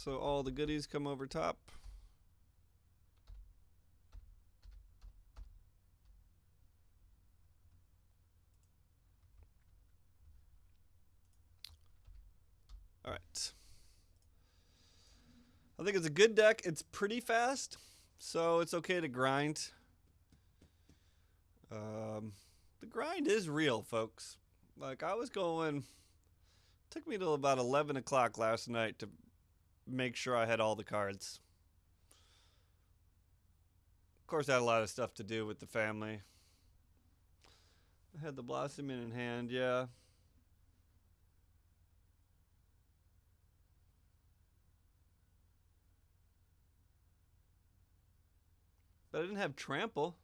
So all the goodies come over top. All right. I think it's a good deck. It's pretty fast, so it's okay to grind. The grind is real, folks. Like, I was going, took me till about 11 o'clock last night to make sure I had all the cards. Of course, I had a lot of stuff to do with the family. I had the Blossoming in hand, yeah. But I didn't have Trample.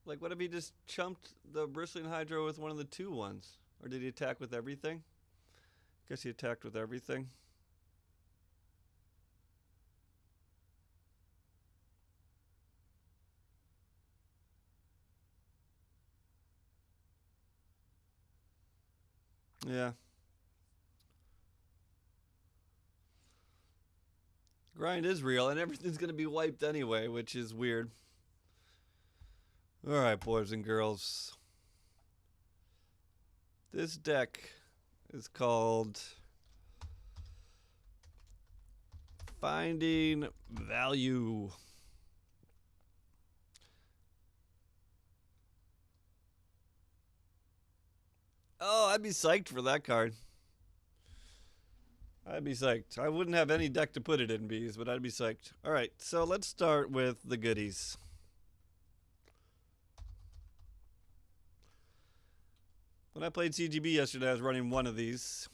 Like, what if he just chumped the Bristling Hydro with one of the 2/1s? Or did he attack with everything? Guess he attacked with everything. Yeah. Grind is real, and everything's going to be wiped anyway, which is weird. Alright, boys and girls. This deck is called Finding Value. Oh, I'd be psyched for that card. I'd be psyched. I wouldn't have any deck to put it in, Bees, but I'd be psyched. Alright, so let's start with the goodies. When I played CGB yesterday, I was running one of these.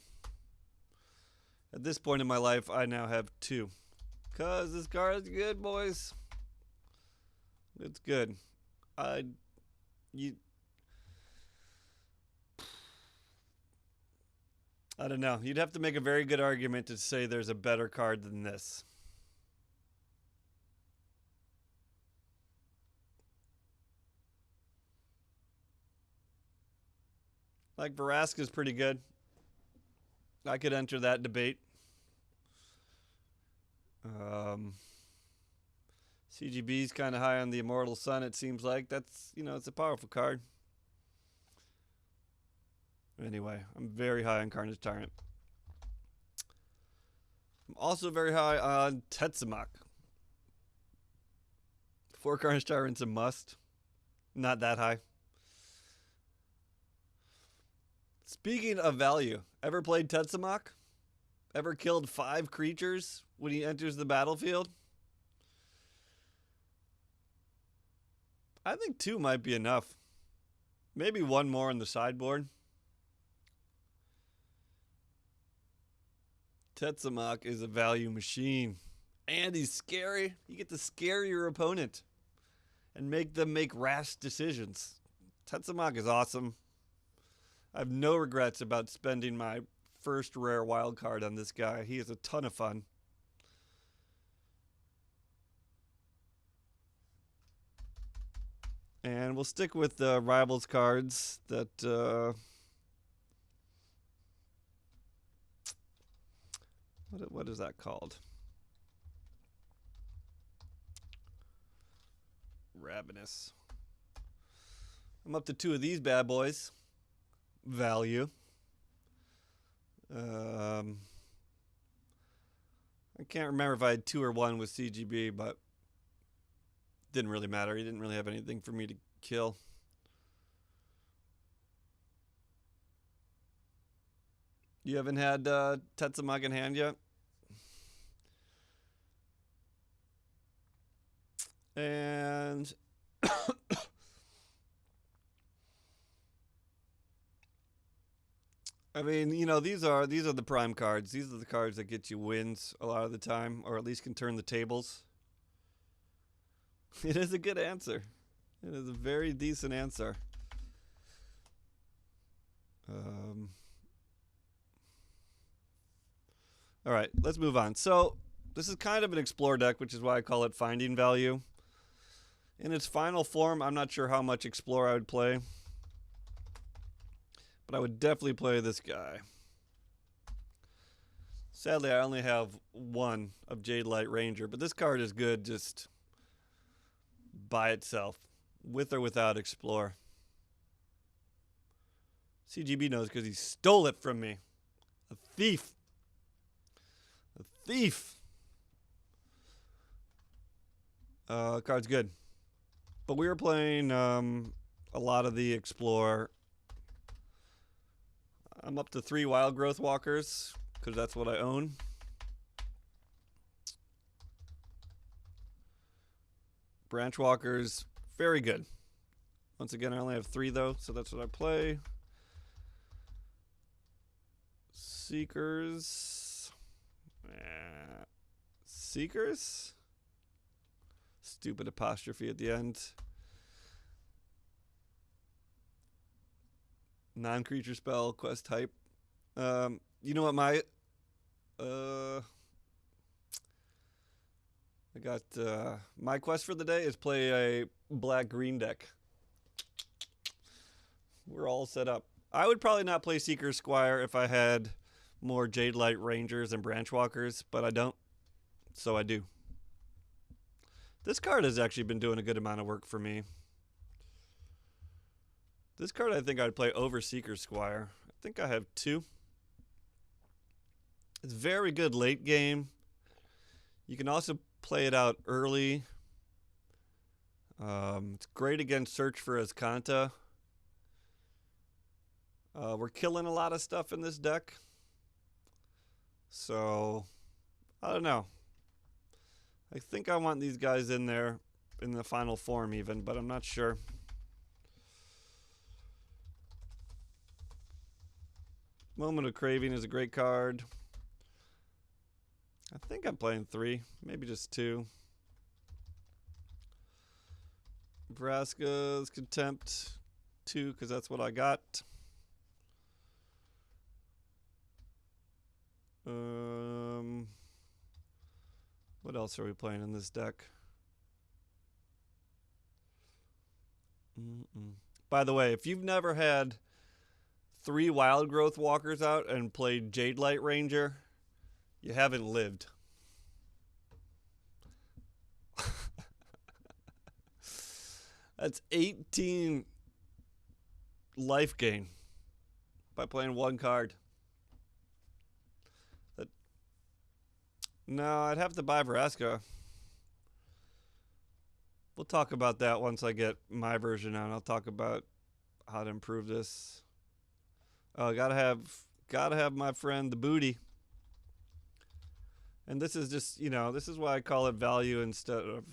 At this point in my life, I now have 2. Because this card is good, boys. It's good. I don't know. You'd have to make a very good argument to say there's a better card than this. Like, Vraska's pretty good. I could enter that debate. CGB's kind of high on the Immortal Sun, it seems like. That's, it's a powerful card. Anyway, I'm very high on Carnage Tyrant. I'm also very high on Tetsamok. 4 Carnage Tyrant's a must. Not that high. Speaking of value, ever played Tetsamok? Ever killed 5 creatures when he enters the battlefield? I think 2 might be enough. Maybe 1 more on the sideboard. Tetsamok is a value machine. And he's scary. You get to scare your opponent and make them make rash decisions. Tetsamok is awesome. I have no regrets about spending my first rare wild card on this guy. He is a ton of fun. And we'll stick with the Rivals cards that... What is that called? Ravenous. I'm up to 2 of these bad boys. Value. I can't remember if I had 2 or 1 with CGB, but didn't really matter. He didn't really have anything for me to kill. You haven't had Tetsamok in hand yet? And I mean, these are the prime cards. These are the cards that get you wins a lot of the time, or at least can turn the tables. It is a good answer. It is a very decent answer. All right, let's move on. So this is kind of an explore deck, which is why I call it Finding Value. In its final form, I'm not sure how much explore I would play, but I would definitely play this guy. Sadly, I only have one of Jadelight Ranger, but this card is good just by itself, with or without Explore. CGB knows because he stole it from me. A thief. A thief. Card's good. But we were playing a lot of the Explore. I'm up to 3 Wild Growth Walkers because that's what I own. Branch Walkers, very good. Once again, I only have 3 though, so that's what I play. Seekers. Seekers? Stupid apostrophe at the end. Non-creature spell, quest type. You know what my... I got... my quest for the day is play a black-green deck. We're all set up. I would probably not play Seeker Squire if I had more Jadelight Rangers and Branch Walkers, but I don't, so I do. This card has actually been doing a good amount of work for me. This card I think I'd play over Seeker Squire. I think I have 2. It's very good late game. You can also play it out early. It's great against Search for Azcanta. We're killing a lot of stuff in this deck. So, I don't know. I think I want these guys in there in the final form even, but I'm not sure. Moment of Craving is a great card. I think I'm playing 3, maybe just 2. Vraska's Contempt, 2, because that's what I got. What else are we playing in this deck? By the way, if you've never had 3 Wild Growth Walkers out and played Jadelight Ranger, you haven't lived. That's 18 life gain by playing 1 card. No, I'd have to buy Vraska. We'll talk about that once I get my version out. I'll talk about how to improve this. Oh, gotta have my friend the booty. And this is just, you know, this is why I call it value instead of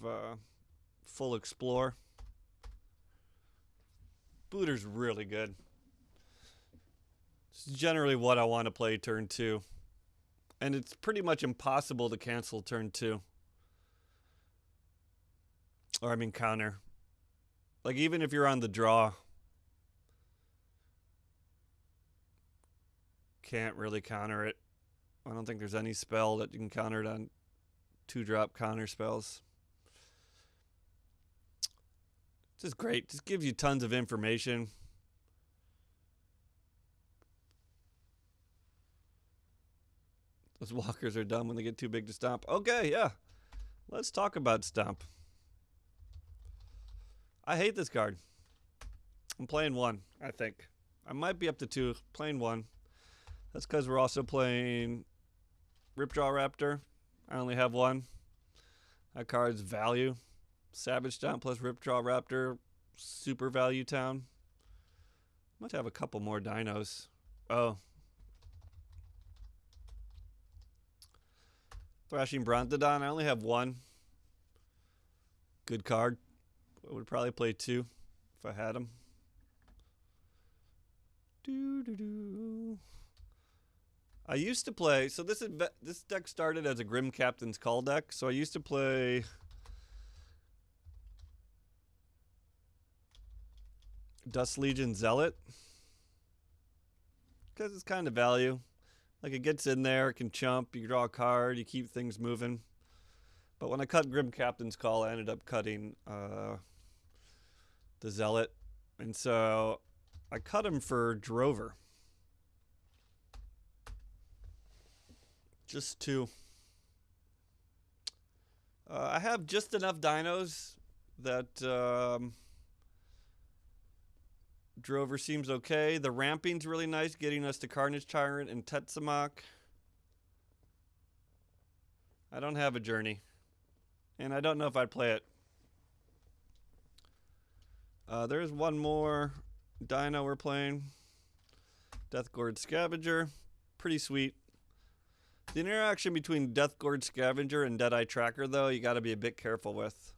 full explore. Booter's really good. It's generally what I want to play turn 2. And it's pretty much impossible to cancel turn 2. Or I mean counter. Like even if you're on the draw, can't really counter it. I don't think there's any spell that you can counter it on 2-drop counter spells. Just great. Just gives you tons of information. Those walkers are dumb when they get too big to stomp. Okay, yeah. Let's talk about Stomp. I hate this card. I'm playing 1, I think. I might be up to 2. Playing 1. That's because we're also playing Ripjaw Raptor. I only have 1. That card's value. Savage Stomp plus Ripjaw Raptor. Super value town. Might have a couple more dinos. Oh. Thrashing Brontodon. I only have 1. Good card. I would probably play 2 if I had them. I used to play, so this deck started as a Grim Captain's Call deck, so I used to play Dust Legion Zealot because it's kind of value. Like it gets in there, it can chump, you draw a card, you keep things moving. But when I cut Grim Captain's Call, I ended up cutting the Zealot. And so I cut him for Drover. Just 2. I have just enough dinos that Drover seems okay. The ramping's really nice, getting us to Carnage Tyrant and Tetsamok. I don't have a journey, and I don't know if I'd play it. There's one more dino we're playing. Deathgorge Scavenger. Pretty sweet. The interaction between Deathgorge Scavenger and Deadeye Tracker, though, you got to be a bit careful with.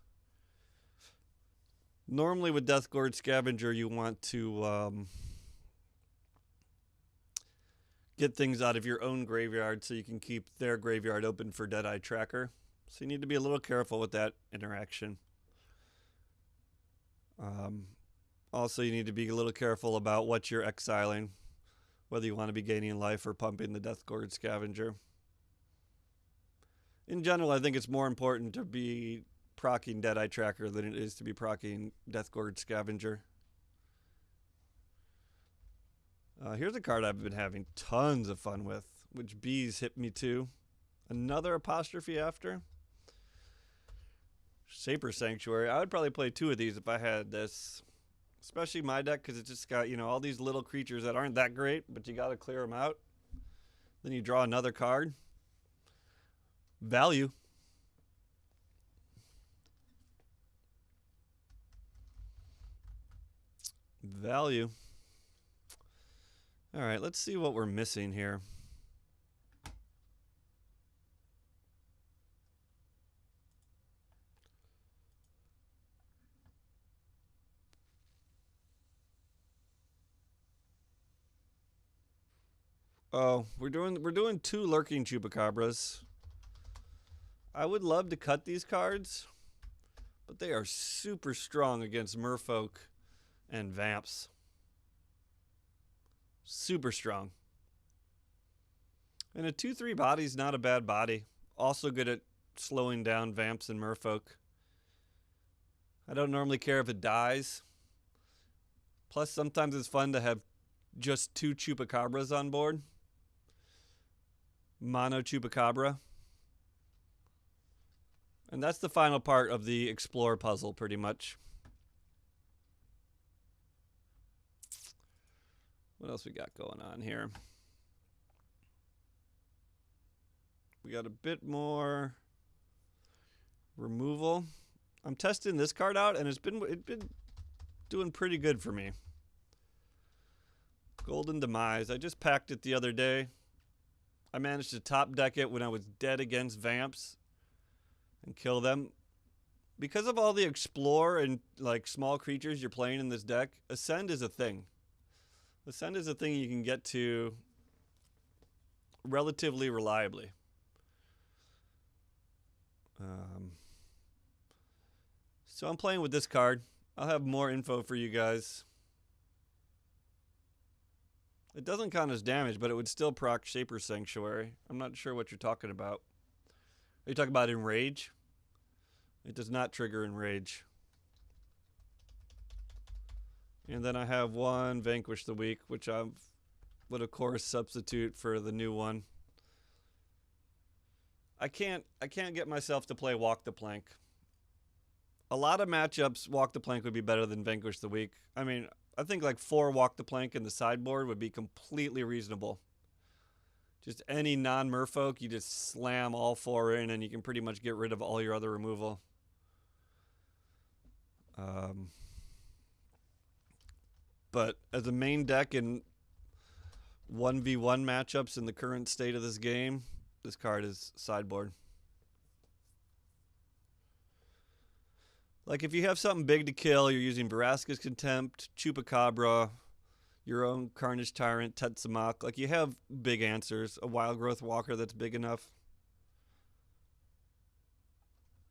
Normally with Deathgorge Scavenger, you want to get things out of your own graveyard so you can keep their graveyard open for Deadeye Tracker. So you need to be a little careful with that interaction. Also, you need to be a little careful about what you're exiling, whether you want to be gaining life or pumping the Deathgorge Scavenger. In general, I think it's more important to be proccing Deadeye Tracker than it is to be proccing Deathgorge Scavenger. Here's a card I've been having tons of fun with, which Bees hit me too. Another Apostrophe After. Saper Sanctuary. I would probably play 2 of these if I had this. Especially my deck, because it's just got, you know, all these little creatures that aren't that great, but you got to clear them out. Then you draw another card. Value. Value. All right, let's see what we're missing here. Oh, we're doing 2 Lurking Chupacabras. I would love to cut these cards, but they are super strong against Merfolk and Vamps. Super strong. And a 2/3 body's not a bad body. Also good at slowing down Vamps and Merfolk. I don't normally care if it dies. Plus, sometimes it's fun to have just 2 Chupacabras on board. Mono Chupacabra. And that's the final part of the Explore puzzle, pretty much. What else we got going on here? We got a bit more removal. I'm testing this card out, and it's been doing pretty good for me. Golden Demise. I just packed it the other day. I managed to top deck it when I was dead against Vamps and kill them. Because of all the Explore and like small creatures you're playing in this deck, Ascend is a thing. Ascend is a thing you can get to relatively reliably. So I'm playing with this card. I'll have more info for you guys. It doesn't count as damage, but it would still proc Shaper Sanctuary. I'm not sure what you're talking about. Are you talking about Enrage? It does not trigger Enrage. And then I have 1 Vanquish the Weak, which I would of course substitute for the new one. I can't get myself to play Walk the Plank. A lot of matchups, Walk the Plank would be better than Vanquish the Weak. I mean, I think like 4 Walk the Plank in the sideboard would be completely reasonable. Just any non-merfolk, you just slam all 4 in and you can pretty much get rid of all your other removal. But as a main deck in 1v1 matchups in the current state of this game, this card is sideboard. Like if you have something big to kill, you're using Vraska's Contempt, Chupacabra, your own Carnage Tyrant, Tetsamok. Like you have big answers. A Wild Growth Walker that's big enough.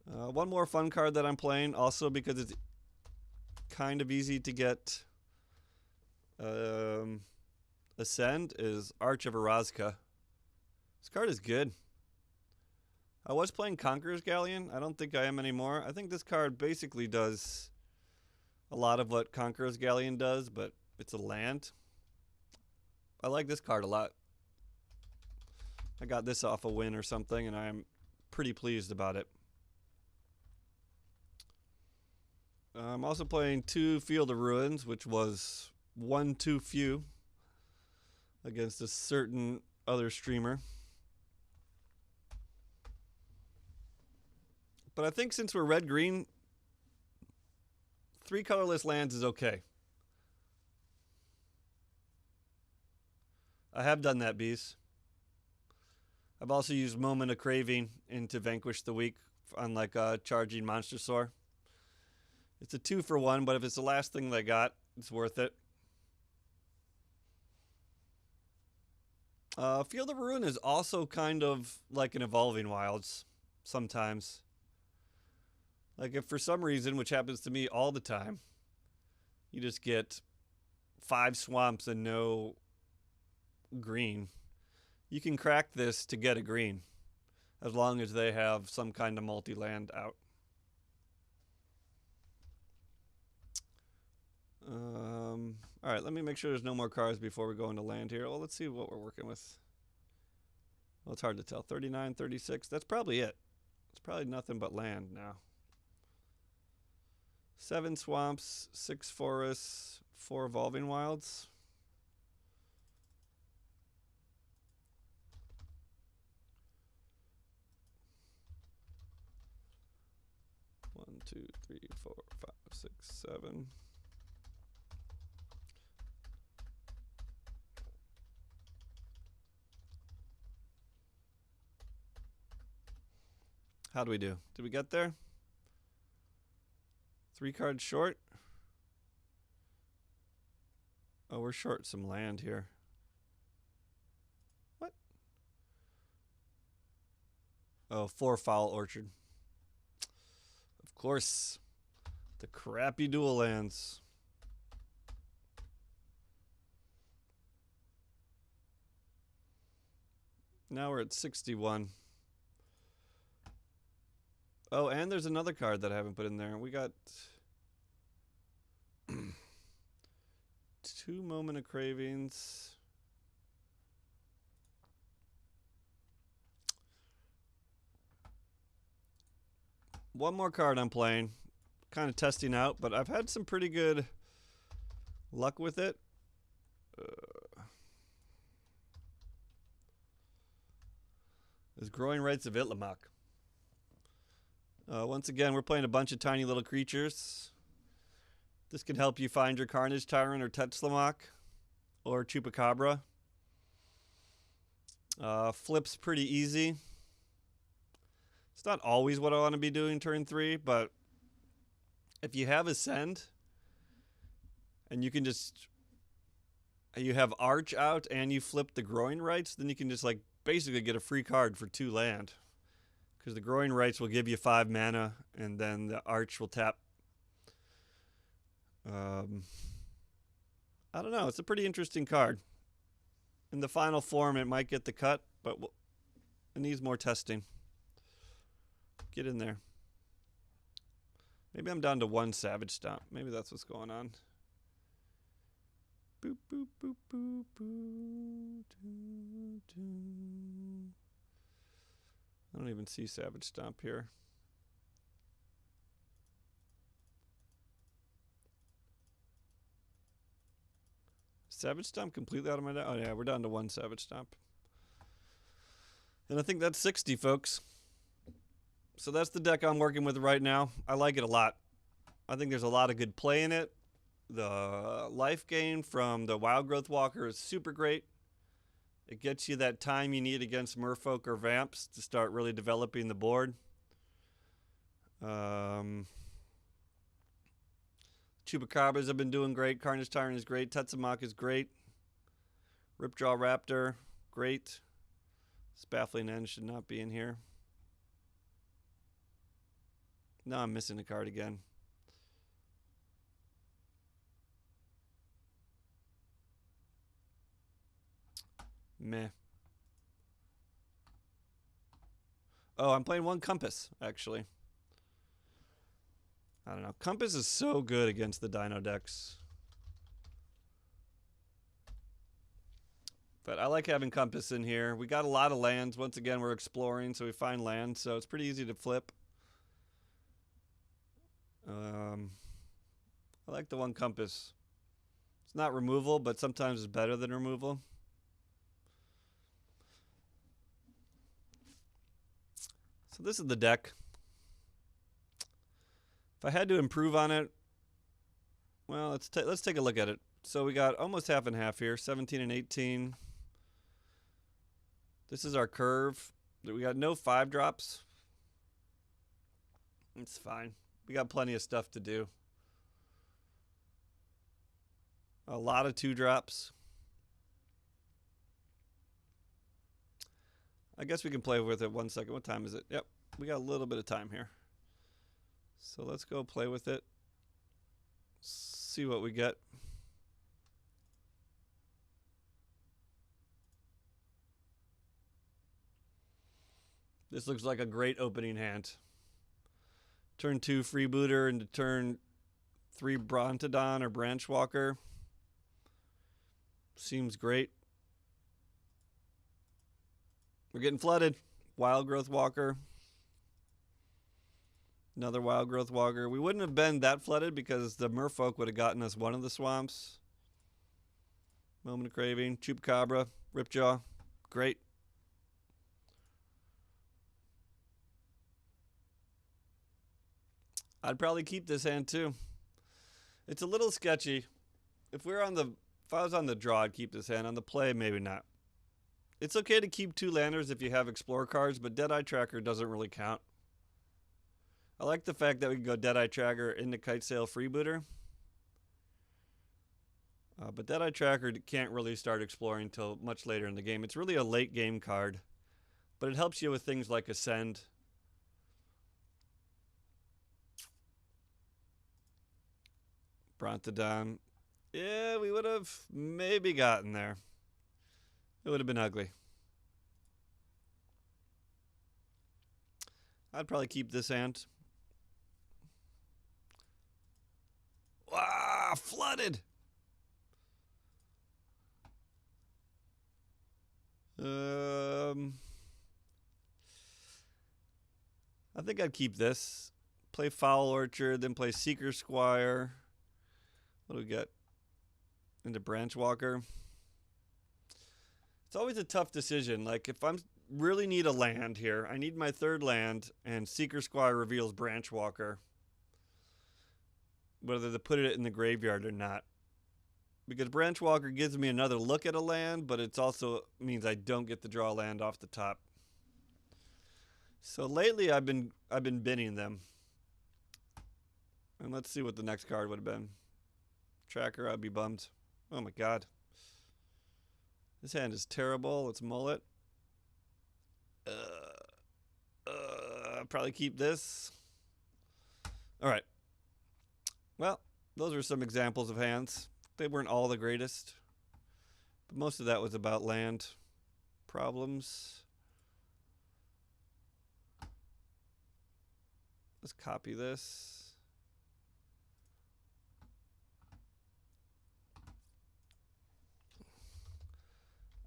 One more fun card that I'm playing, also because it's kind of easy to get Ascend, is Arch of Orazca. This card is good. I was playing Conqueror's Galleon. I don't think I am anymore. I think this card basically does a lot of what Conqueror's Galleon does, but it's a land. I like this card a lot. I got this off a win or something, and I'm pretty pleased about it. I'm also playing 2 Field of Ruins, which was one too few against a certain other streamer. But I think since we're red-green, 3 colorless lands is okay. I have done that, Bees. I've also used Moment of Craving into Vanquish the Weak on like Charging Monstrosaur. It's a 2 for 1, but if it's the last thing they got, it's worth it. Field of Ruin is also kind of like an Evolving Wilds sometimes. Like if for some reason, which happens to me all the time, you just get 5 swamps and no green, you can crack this to get a green as long as they have some kind of multi-land out. All right, let me make sure there's no more cards before we go into land here. Well, let's see what we're working with. Well, it's hard to tell. 39, 36. That's probably it. It's probably nothing but land now. 7 swamps, 6 forests, 4 evolving wilds. One, 2, 3, 4, 5, 6, 7. How do we do? Did we get there? 3 cards short? Oh, we're short some land here. What? Oh, 4 Foul Orchard. Of course. The crappy dual lands. Now we're at 61. Oh, and there's another card that I haven't put in there. We got 2 Moment of Cravings. One more card I'm playing. Kind of testing out, but I've had some pretty good luck with it. Is Growing Rites of Itlimoc. Once again, we're playing a bunch of tiny little creatures. This can help you find your Carnage Tyrant or Tetzlamoc or Chupacabra. Flip's pretty easy. It's not always what I want to be doing turn 3, but if you have Ascend and you can just, you have Arch out and you flip the Growing Rites, then you can just like basically get a free card for 2 land. Because the Growing Rites will give you 5 mana, and then the Arch will tap. I don't know. It's a pretty interesting card. In the final form, it might get the cut, but it needs more testing. Get in there. Maybe I'm down to 1 Savage Stomp. Maybe that's what's going on. Boop, boop, boop, boop, boop, doo, doo. I don't even see Savage Stomp here. Savage Stomp completely out of my deck? Oh yeah, we're down to 1 Savage Stomp. And I think that's 60, folks. So that's the deck I'm working with right now. I like it a lot. I think there's a lot of good play in it. The life gain from the Wild Growth Walker is super great. It gets you that time you need against Merfolk or Vamps to start really developing the board. Chupacabras have been doing great. Carnage Tyrant is great. Tetzlamoc is great. Ripjaw Raptor, great. Spaffling End should not be in here. No, I'm missing a card again. Meh. Oh, I'm playing 1 Compass, actually. I don't know. Compass is so good against the Dino decks. But I like having Compass in here. We got a lot of lands. Once again, we're exploring, so we find land. So it's pretty easy to flip. I like the one Compass. It's not removal, but sometimes it's better than removal. So this is the deck. If I had to improve on it, well, let's take a look at it. So we got almost half and half here, 17 and 18. This is our curve. We got no 5-drops. It's fine. We got plenty of stuff to do. A lot of 2-drops. I guess we can play with it 1 second. What time is it? Yep, we got a little bit of time here. So let's go play with it. See what we get. This looks like a great opening hand. Turn 2 Freebooter into turn 3 Brontodon or Branchwalker. Seems great. We're getting flooded. Wild Growth Walker. Another Wild Growth Walker. We wouldn't have been that flooded because the Merfolk would have gotten us one of the swamps. Moment of Craving. Chupacabra. Ripjaw. Great. I'd probably keep this hand too. It's a little sketchy. If I was on the draw, I'd keep this hand. On the play, maybe not. It's okay to keep 2 landers if you have Explorer cards, but Deadeye Tracker doesn't really count. I like the fact that we can go Deadeye Tracker into Kitesail Freebooter. But Deadeye Tracker can't really start exploring until much later in the game. It's really a late game card, but it helps you with things like Ascend. Brontodon. Yeah, we would have maybe gotten there. It would have been ugly. I'd probably keep this hand. Wow, flooded. I think I'd keep this. Play Foul Orchard, then play Seeker Squire. What do we get? Into Branchwalker. It's always a tough decision. Like, if I'm really need a land here, I need my 3rd land, and Seeker Squire reveals Branchwalker. Whether to put it in the graveyard or not. Because Branchwalker gives me another look at a land, but it also means I don't get to draw a land off the top. So lately I've been binning them. And let's see what the next card would have been. Tracker, I'd be bummed. Oh my god. This hand is terrible. Let's mull it. Probably keep this. Alright. Well, those are some examples of hands. They weren't all the greatest. But most of that was about land problems. Let's copy this.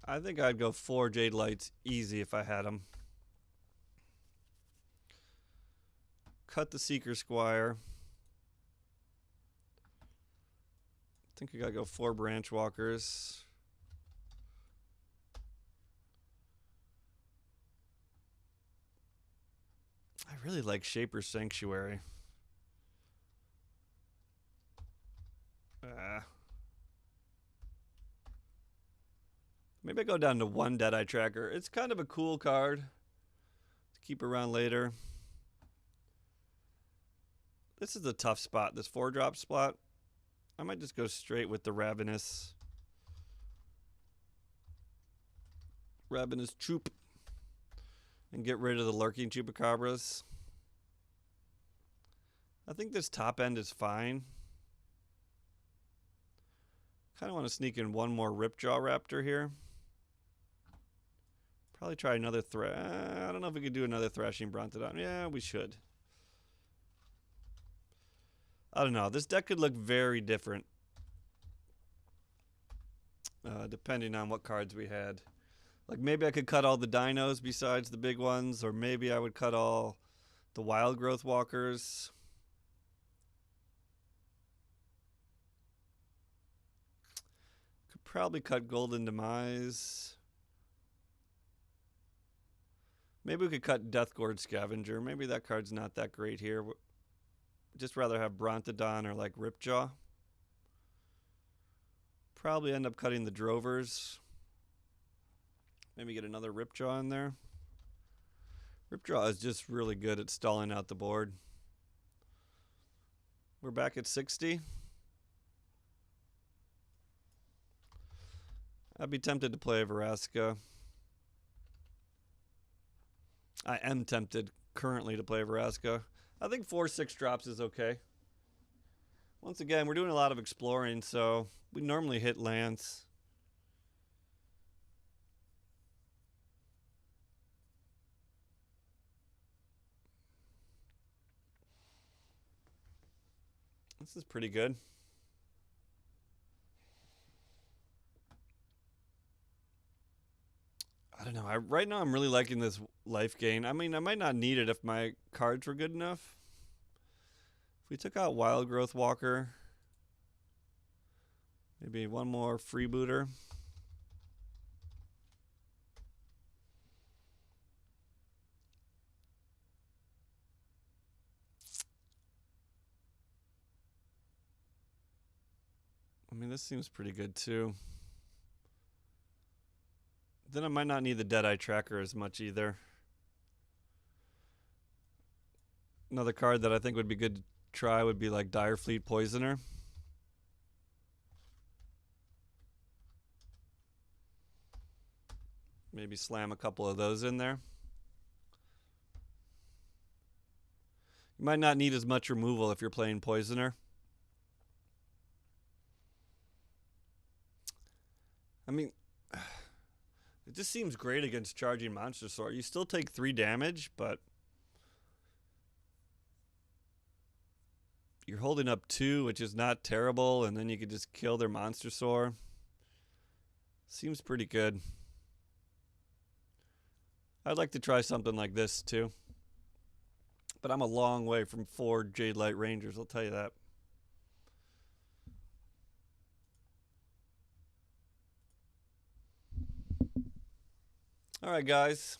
I think I'd go 4 Jade Lights easy if I had them. Cut the Seeker Squire. I think I gotta go 4 Branchwalkers. I really like Shaper's Sanctuary. Maybe I go down to 1 Deadeye Tracker. It's kind of a cool card to keep around later. This is a tough spot, this 4-drop spot. I might just go straight with the Ravenous Troop and get rid of the lurking Chupacabras. I think this top end is fine. Kind of want to sneak in 1 more Ripjaw Raptor here. Probably try another I don't know if we could do another Thrashing Brontodon. Yeah, we should. I don't know. This deck could look very different. depending on what cards we had. Like maybe I could cut all the dinos besides the big ones, or maybe I would cut all the wild growth walkers. Could probably cut Golden Demise. Maybe we could cut Death Gorge Scavenger. Maybe that card's not that great here. Just rather have Brontodon or like Ripjaw. Probably end up cutting the Drovers. Maybe get another Ripjaw in there. Ripjaw is just really good at stalling out the board. We're back at 60. I'd be tempted to play Vraska. I am tempted currently to play Vraska. I think 4-6 drops is okay. Once again, we're doing a lot of exploring, so we normally hit lands. This is pretty good. I don't know. Right now I'm really liking this life gain. I mean, I might not need it if my cards were good enough. If we took out Wild Growth Walker, maybe one more freebooter. I mean, this seems pretty good too. Then I might not need the Deadeye Tracker as much either. Another card that I think would be good to try would be like Direfleet Poisoner. Maybe slam a couple of those in there. You might not need as much removal if you're playing Poisoner. I mean, it just seems great against charging Monstrosaur. You still take 3 damage, but you're holding up 2, which is not terrible, and then you could just kill their Monstrosaur. Seems pretty good. I'd like to try something like this too. But I'm a long way from 4 Jade Light Rangers, I'll tell you that. All right, guys.